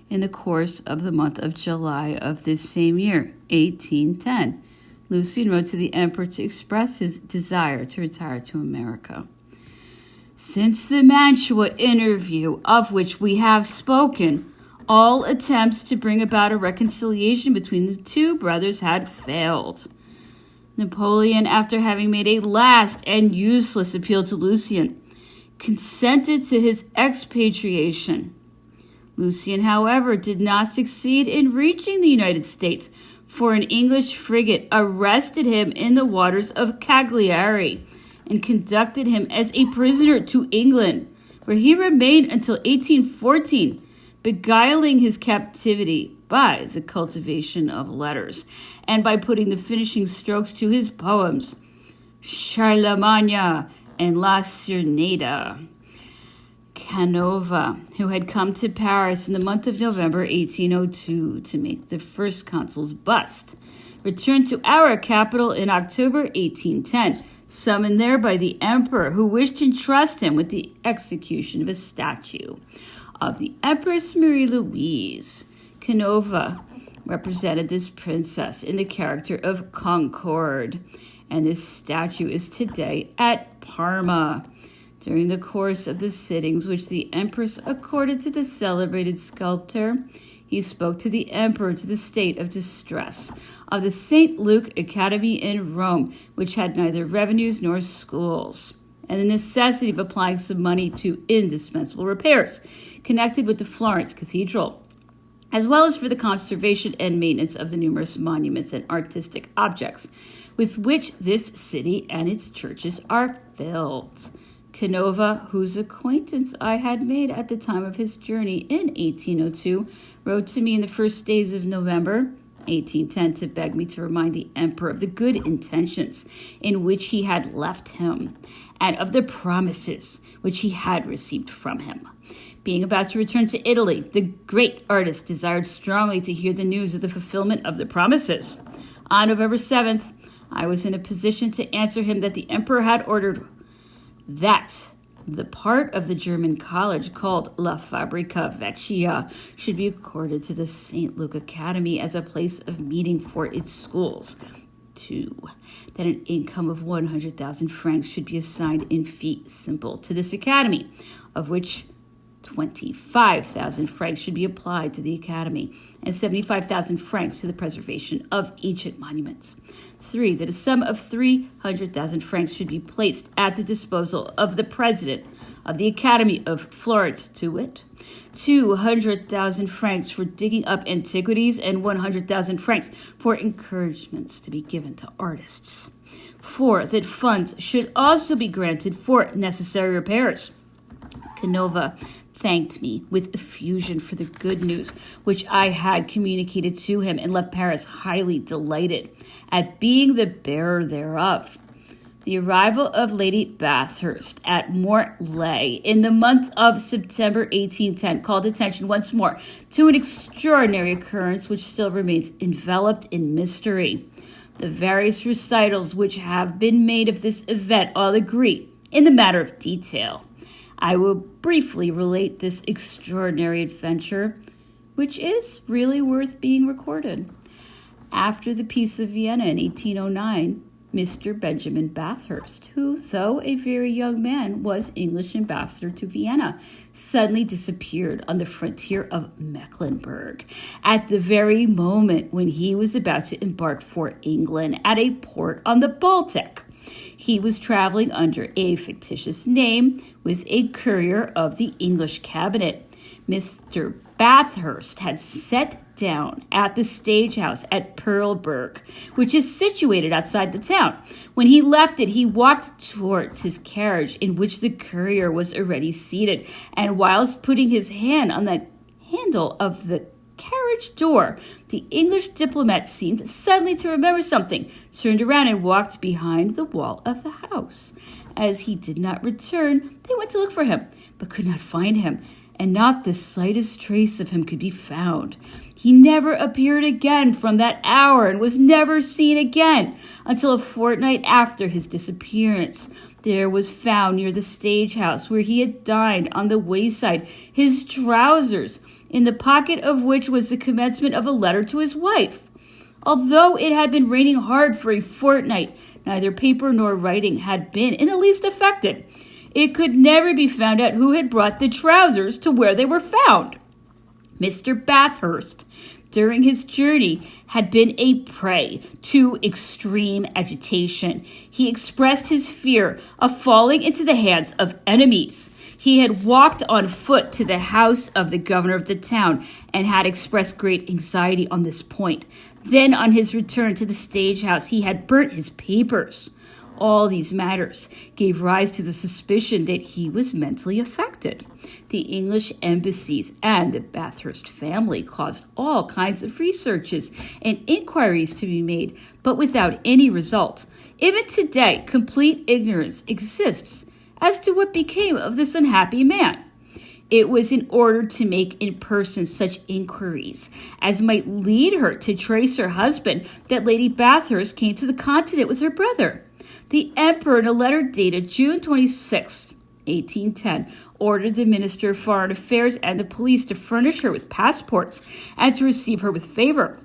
In the course of the month of July of this same year, 1810, Lucian wrote to the emperor to express his desire to retire to America. Since the Mantua interview, of which we have spoken, all attempts to bring about a reconciliation between the two brothers had failed. Napoleon, after having made a last and useless appeal to Lucian, consented to his expatriation. Lucian, however, did not succeed in reaching the United States, for an English frigate arrested him in the waters of Cagliari and conducted him as a prisoner to England, where he remained until 1814, beguiling his captivity by the cultivation of letters and by putting the finishing strokes to his poems, Charlemagne and La Cerneda. Canova, who had come to Paris in the month of November 1802 to make the first consul's bust, returned to our capital in October 1810, summoned there by the emperor, who wished to entrust him with the execution of a statue of the Empress Marie Louise. Canova represented this princess in the character of Concorde, and this statue is today at Parma. During the course of the sittings which the empress accorded to the celebrated sculptor, he spoke to the emperor to the state of distress of the St. Luke Academy in Rome, which had neither revenues nor schools, and the necessity of applying some money to indispensable repairs connected with the Florence Cathedral, as well as for the conservation and maintenance of the numerous monuments and artistic objects with which this city and its churches are filled. Canova, whose acquaintance I had made at the time of his journey in 1802, wrote to me in the first days of November 1810 to beg me to remind the emperor of the good intentions in which he had left him, and of the promises which he had received from him. Being about to return to Italy, the great artist desired strongly to hear the news of the fulfillment of the promises. On November 7th, I was in a position to answer him that the emperor had ordered that the part of the German college called La Fabrica Vecchia should be accorded to the St. Luke Academy as a place of meeting for its schools. 2. That an income of 100,000 francs should be assigned in fee simple to this academy, of which 25,000 francs should be applied to the academy, and 75,000 francs to the preservation of ancient monuments. 3. That a sum of 300,000 francs should be placed at the disposal of the president of the Academy of Florence, to wit, 200,000 francs for digging up antiquities, and 100,000 francs for encouragements to be given to artists. 4. That funds should also be granted for necessary repairs. Canova thanked me with effusion for the good news which I had communicated to him, and left Paris highly delighted at being the bearer thereof. The arrival of Lady Bathurst at Mortlake in the month of September 1810 called attention once more to an extraordinary occurrence which still remains enveloped in mystery. The various recitals which have been made of this event all agree in the matter of detail. I will briefly relate this extraordinary adventure, which is really worth being recorded. After the Peace of Vienna in 1809, Mr. Benjamin Bathurst, who, though a very young man, was English ambassador to Vienna, suddenly disappeared on the frontier of Mecklenburg at the very moment when he was about to embark for England at a port on the Baltic. He was traveling under a fictitious name with a courier of the English cabinet. Mr. Bathurst had set down at the stagehouse at Perleberg, which is situated outside the town. When he left it, he walked towards his carriage, in which the courier was already seated, and whilst putting his hand on the handle of the carriage door, the English diplomat seemed suddenly to remember something, turned around and walked behind the wall of the house. As he did not return, they went to look for him, but could not find him, and not the slightest trace of him could be found. He never appeared again from that hour, and was never seen again until a fortnight after his disappearance. There was found near the stage house where he had dined on the wayside his trousers, in the pocket of which was the commencement of a letter to his wife. Although it had been raining hard for a fortnight, neither paper nor writing had been in the least affected. It could never be found out who had brought the trousers to where they were found. Mr. Bathurst, during his journey, had been a prey to extreme agitation. He expressed his fear of falling into the hands of enemies. He had walked on foot to the house of the governor of the town and had expressed great anxiety on this point. Then, on his return to the stage house, he had burnt his papers. All these matters gave rise to the suspicion that he was mentally affected. The English embassies and the Bathurst family caused all kinds of researches and inquiries to be made, but without any result. Even today, complete ignorance exists as to what became of this unhappy man. It was in order to make in person such inquiries as might lead her to trace her husband that Lady Bathurst came to the continent with her brother. The emperor, in a letter dated June 26, 1810, ordered the Minister of Foreign Affairs and the police to furnish her with passports and to receive her with favor.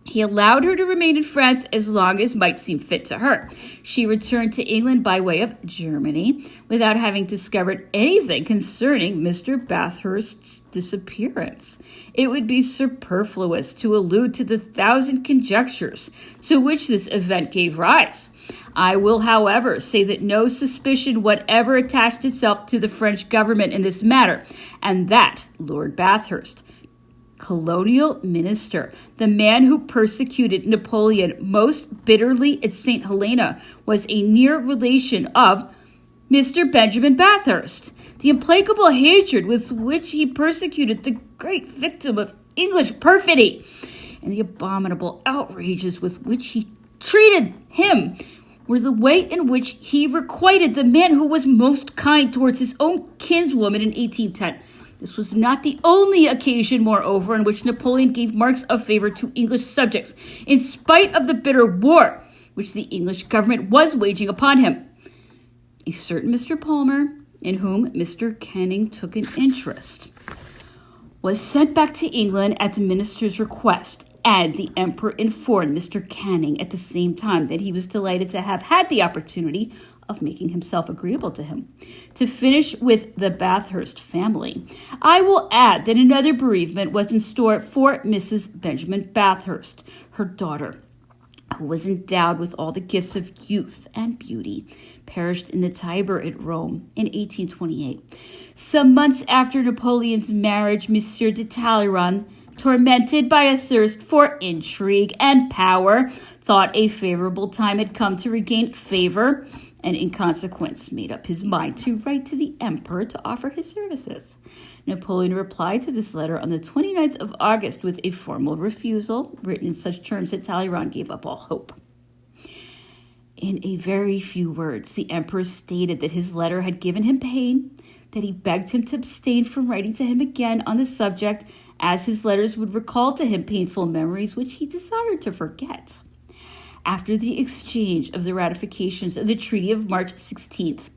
He allowed her to remain in France as long as might seem fit to her. She returned to England by way of Germany without having discovered anything concerning Mr. Bathurst's disappearance. It would be superfluous to allude to the 1,000 conjectures to which this event gave rise. I will, however, say that no suspicion whatever attached itself to the French government in this matter, and that Lord Bathurst, colonial minister, the man who persecuted Napoleon most bitterly at St. Helena, was a near relation of Mr. Benjamin Bathurst. The implacable hatred with which he persecuted the great victim of English perfidy, and the abominable outrages with which he treated him, were the way in which he requited the man who was most kind towards his own kinswoman in 1810. This was not the only occasion, moreover, in which Napoleon gave marks of favor to English subjects, in spite of the bitter war which the English government was waging upon him. A certain Mr. Palmer, in whom Mr. Canning took an interest, was sent back to England at the minister's request, and the emperor informed Mr. Canning at the same time that he was delighted to have had the opportunity of making himself agreeable to him. To finish with the Bathurst family, I will add that another bereavement was in store for Mrs. Benjamin Bathurst, her daughter, who was endowed with all the gifts of youth and beauty, perished in the Tiber at Rome in 1828. Some months after Napoleon's marriage, Monsieur de Talleyrand, tormented by a thirst for intrigue and power, thought a favorable time had come to regain favor, and in consequence made up his mind to write to the emperor to offer his services. Napoleon replied to this letter on the 29th of August with a formal refusal, written in such terms that Talleyrand gave up all hope. In a very few words, the emperor stated that his letter had given him pain, that he begged him to abstain from writing to him again on the subject, as his letters would recall to him painful memories which he desired to forget. After the exchange of the ratifications of the Treaty of March 16th,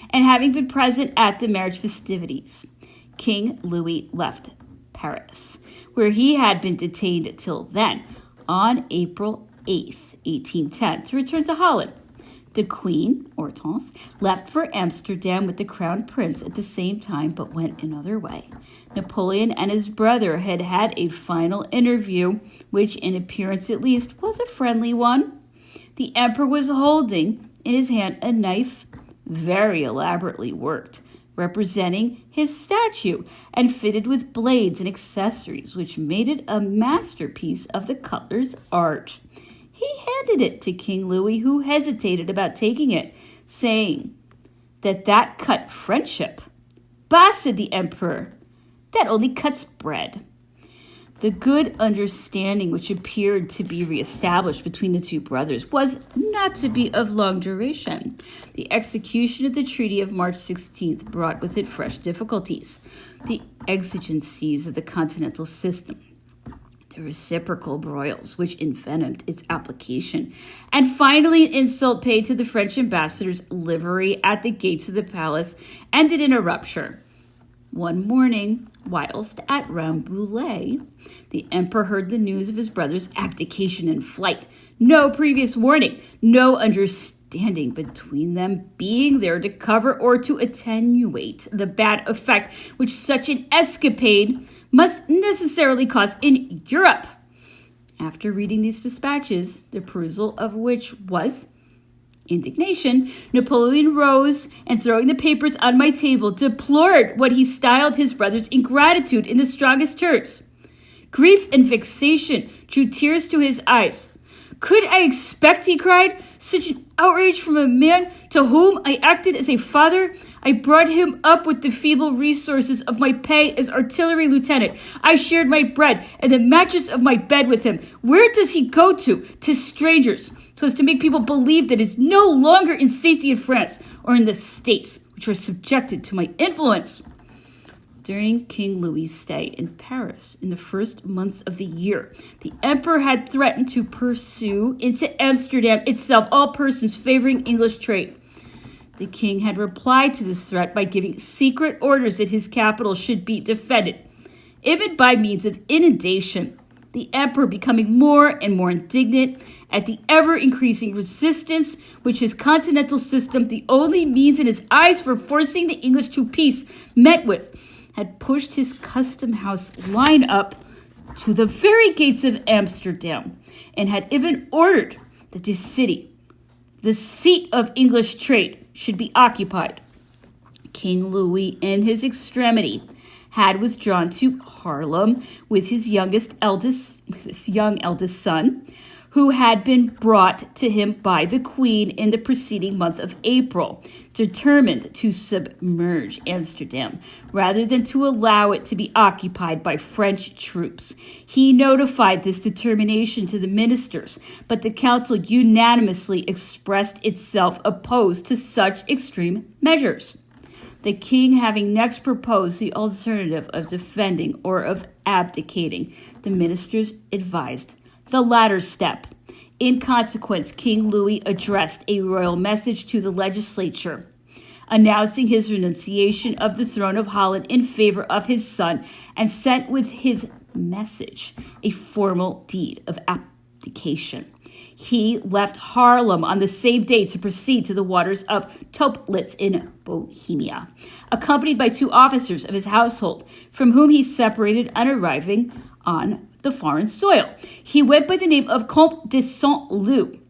and having been present at the marriage festivities, King Louis left Paris, where he had been detained till then, on April 8th, 1810, to return to Holland. The Queen, Hortense, left for Amsterdam with the Crown Prince at the same time, but went another way. Napoleon and his brother had had a final interview, which, in appearance at least, was a friendly one. The emperor was holding in his hand a knife, very elaborately worked, representing his statue, and fitted with blades and accessories, which made it a masterpiece of the cutler's art. He handed it to King Louis, who hesitated about taking it, saying that cut friendship. "Bah," said the emperor, "that only cuts bread." The good understanding which appeared to be reestablished between the two brothers was not to be of long duration. The execution of the Treaty of March 16th brought with it fresh difficulties. The exigencies of the continental system, the reciprocal broils which envenomed its application, and finally an insult paid to the French ambassador's livery at the gates of the palace ended in a rupture. One morning, whilst at Rambouillet, the emperor heard the news of his brother's abdication and flight. No previous warning, no understanding between them being there to cover or to attenuate the bad effect which such an escapade must necessarily cause in Europe. After reading these dispatches, the perusal of which was indignation, Napoleon rose and, throwing the papers on my table, deplored what he styled his brother's ingratitude in the strongest terms. Grief and vexation drew tears to his eyes. Could I expect, he cried, such an outrage from a man to whom I acted as a father? I brought him up with the feeble resources of my pay as artillery lieutenant. I shared my bread and the mattress of my bed with him. Where does he go to? To strangers, so as to make people believe that he is no longer in safety in France or in the States, which are subjected to my influence. During King Louis's stay in Paris in the first months of the year, the emperor had threatened to pursue into Amsterdam itself all persons favoring English trade. The king had replied to this threat by giving secret orders that his capital should be defended, even by means of inundation. The emperor, becoming more and more indignant at the ever-increasing resistance which his continental system, the only means in his eyes for forcing the English to peace, met with, had pushed his custom house line up to the very gates of Amsterdam, and had even ordered that this city, the seat of English trade, should be occupied. King Louis, in his extremity, had withdrawn to Haarlem with his young eldest son, who had been brought to him by the Queen in the preceding month of April, determined to submerge Amsterdam rather than to allow it to be occupied by French troops. He notified this determination to the ministers, but the council unanimously expressed itself opposed to such extreme measures. The king having next proposed the alternative of defending or of abdicating, the ministers advised the latter step. In consequence, King Louis addressed a royal message to the legislature, announcing his renunciation of the throne of Holland in favor of his son, and sent with his message a formal deed of abdication. He left Haarlem on the same day to proceed to the waters of Toplitz in Bohemia, accompanied by 2 officers of his household, from whom he separated on arriving on the foreign soil. He went by the name of Comte de Saint-Loup,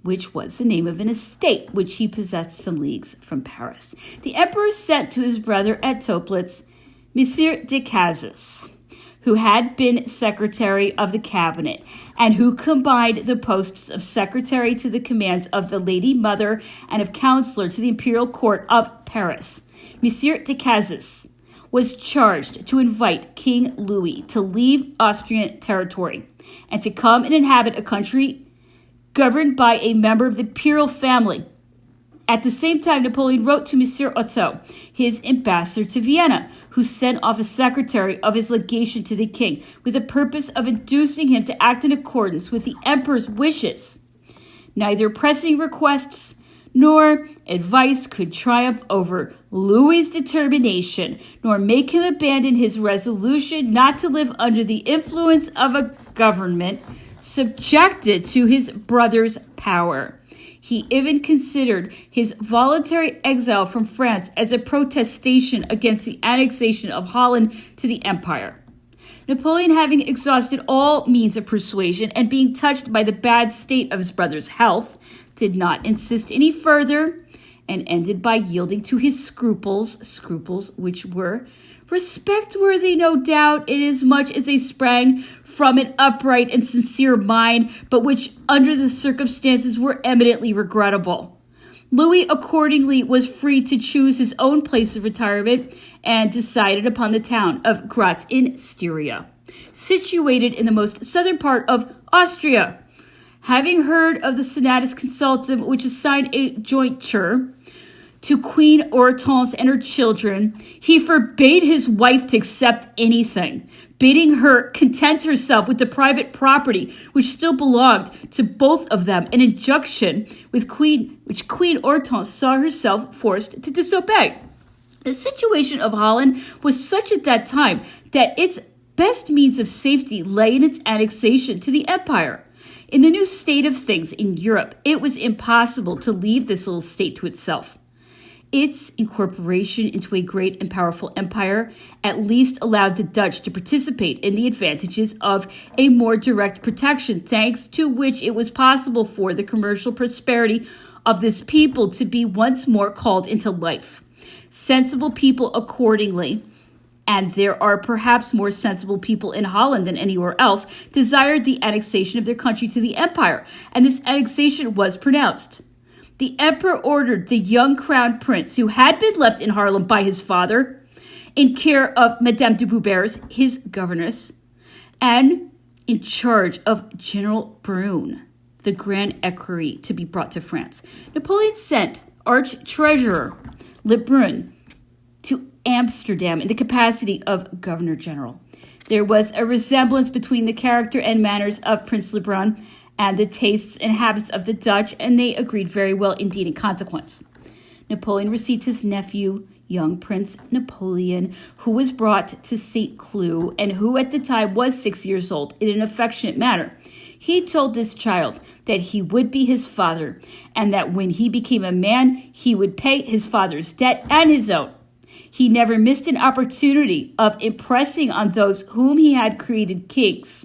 which was the name of an estate which he possessed some leagues from Paris. The emperor sent to his brother at Toplitz, Monsieur de Cazes, who had been secretary of the cabinet, and who combined the posts of secretary to the commands of the Lady Mother and of counselor to the imperial court of Paris. Monsieur de Cazes was charged to invite King Louis to leave Austrian territory and to come and inhabit a country governed by a member of the imperial family. At the same time, Napoleon wrote to Monsieur Otto, his ambassador to Vienna, who sent off a secretary of his legation to the king with the purpose of inducing him to act in accordance with the emperor's wishes. Neither pressing requests nor advice could triumph over Louis's determination, nor make him abandon his resolution not to live under the influence of a government subjected to his brother's power. He even considered his voluntary exile from France as a protestation against the annexation of Holland to the empire. Napoleon, having exhausted all means of persuasion and being touched by the bad state of his brother's health, did not insist any further, and ended by yielding to his scruples which were respect-worthy, no doubt, inasmuch as they sprang from an upright and sincere mind, but which, under the circumstances, were eminently regrettable. Louis accordingly was free to choose his own place of retirement, and decided upon the town of Graz in Styria, situated in the most southern part of Austria. Having heard of the Senatus Consultum, which assigned a jointure to Queen Hortense and her children, he forbade his wife to accept anything, bidding her content herself with the private property which still belonged to both of them, an injunction which Queen Hortense saw herself forced to disobey. The situation of Holland was such at that time that its best means of safety lay in its annexation to the empire. In the new state of things in Europe, it was impossible to leave this little state to itself. Its incorporation into a great and powerful empire at least allowed the Dutch to participate in the advantages of a more direct protection, thanks to which it was possible for the commercial prosperity of this people to be once more called into life. Sensible people accordingly, and there are perhaps more sensible people in Holland than anywhere else, desired the annexation of their country to the empire, and this annexation was pronounced. The emperor ordered the young crown prince, who had been left in Haarlem by his father, in care of Madame de Boubers, his governess, and in charge of General Brune, the grand equerry, to be brought to France. Napoleon sent Arch-Treasurer Lebrun to Amsterdam in the capacity of Governor General. There was a resemblance between the character and manners of Prince Lebrun and the tastes and habits of the Dutch, and they agreed very well indeed in consequence. Napoleon received his nephew, young Prince Napoleon, who was brought to St. Cloud and who at the time was 6 years old, in an affectionate manner. He told this child that he would be his father, and that when he became a man, he would pay his father's debt and his own. He never missed an opportunity of impressing on those whom he had created kings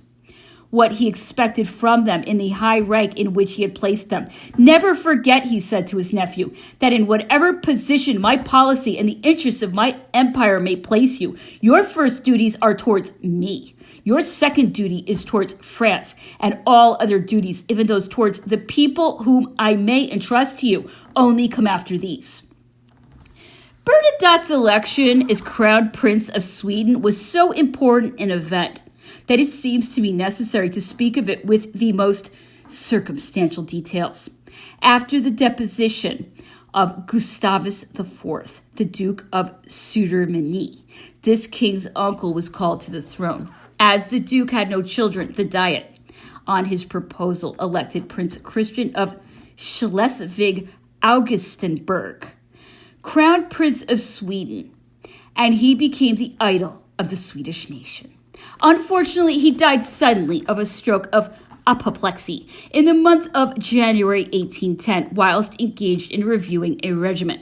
what he expected from them in the high rank in which he had placed them. Never forget, he said to his nephew, that in whatever position my policy and the interests of my empire may place you, your first duties are towards me. Your second duty is towards France, and all other duties, even those towards the people whom I may entrust to you, only come after these. Bernadotte's election as Crown Prince of Sweden was so important an event that it seems to me necessary to speak of it with the most circumstantial details. After the deposition of Gustavus IV, the Duke of Sudermanie, this king's uncle was called to the throne. As the Duke had no children, the Diet, on his proposal, elected Prince Christian of Schleswig-Augustenburg Crown Prince of Sweden, and he became the idol of the Swedish nation. Unfortunately, he died suddenly of a stroke of apoplexy in the month of January 1810, whilst engaged in reviewing a regiment.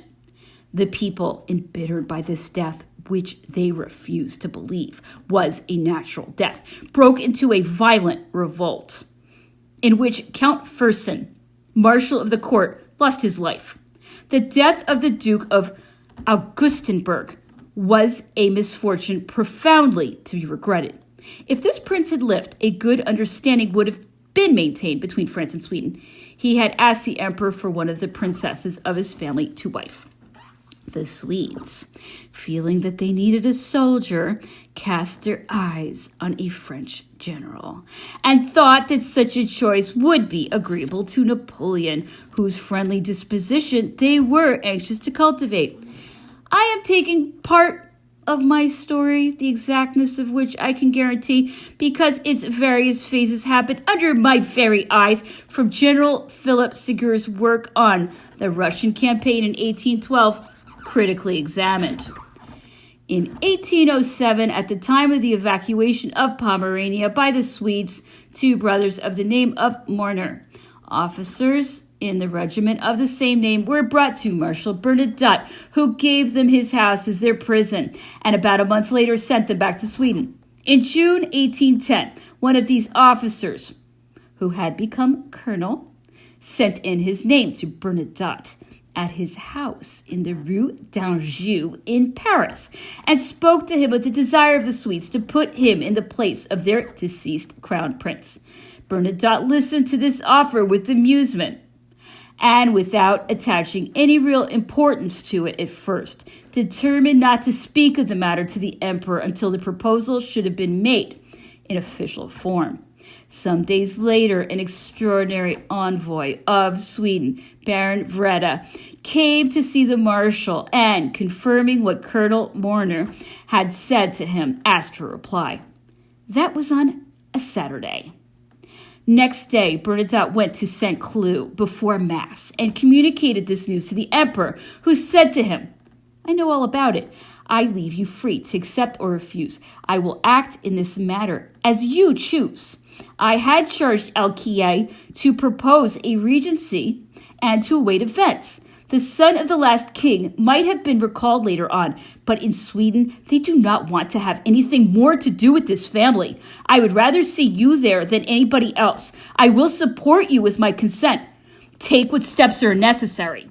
The people, embittered by this death, which they refused to believe was a natural death, broke into a violent revolt, in which Count Fersen, Marshal of the Court, lost his life. The death of the Duke of Augustenburg was a misfortune profoundly to be regretted. If this prince had lived, a good understanding would have been maintained between France and Sweden. He had asked the emperor for one of the princesses of his family to wife. The Swedes, feeling that they needed a soldier, cast their eyes on a French general and thought that such a choice would be agreeable to Napoleon, whose friendly disposition they were anxious to cultivate. I am taking part of my story, the exactness of which I can guarantee, because its various phases happened under my very eyes, from General Philip Segur's work on the Russian campaign in 1812, critically examined. In 1807, at the time of the evacuation of Pomerania by the Swedes, two brothers of the name of Morner, officers in the regiment of the same name, were brought to Marshal Bernadotte, who gave them his house as their prison, and about a month later sent them back to Sweden. In June 1810, one of these officers, who had become colonel, sent in his name to Bernadotte at his house in the Rue d'Anjou in Paris, and spoke to him of the desire of the Swedes to put him in the place of their deceased crown prince. Bernadotte listened to this offer with amusement, and without attaching any real importance to it at first, determined not to speak of the matter to the emperor until the proposal should have been made in official form. Some days later, an extraordinary envoy of Sweden, Baron Vreda, came to see the marshal and, confirming what Colonel Morner had said to him, asked for a reply. That was on a Saturday. Next day, Bernadotte went to St. Cloud before Mass and communicated this news to the emperor, who said to him, I know all about it. I leave you free to accept or refuse. I will act in this matter as you choose. I had charged Alkiye to propose a regency and to await events. The son of the last king might have been recalled later on, but in Sweden, they do not want to have anything more to do with this family. I would rather see you there than anybody else. I will support you with my consent. Take what steps are necessary.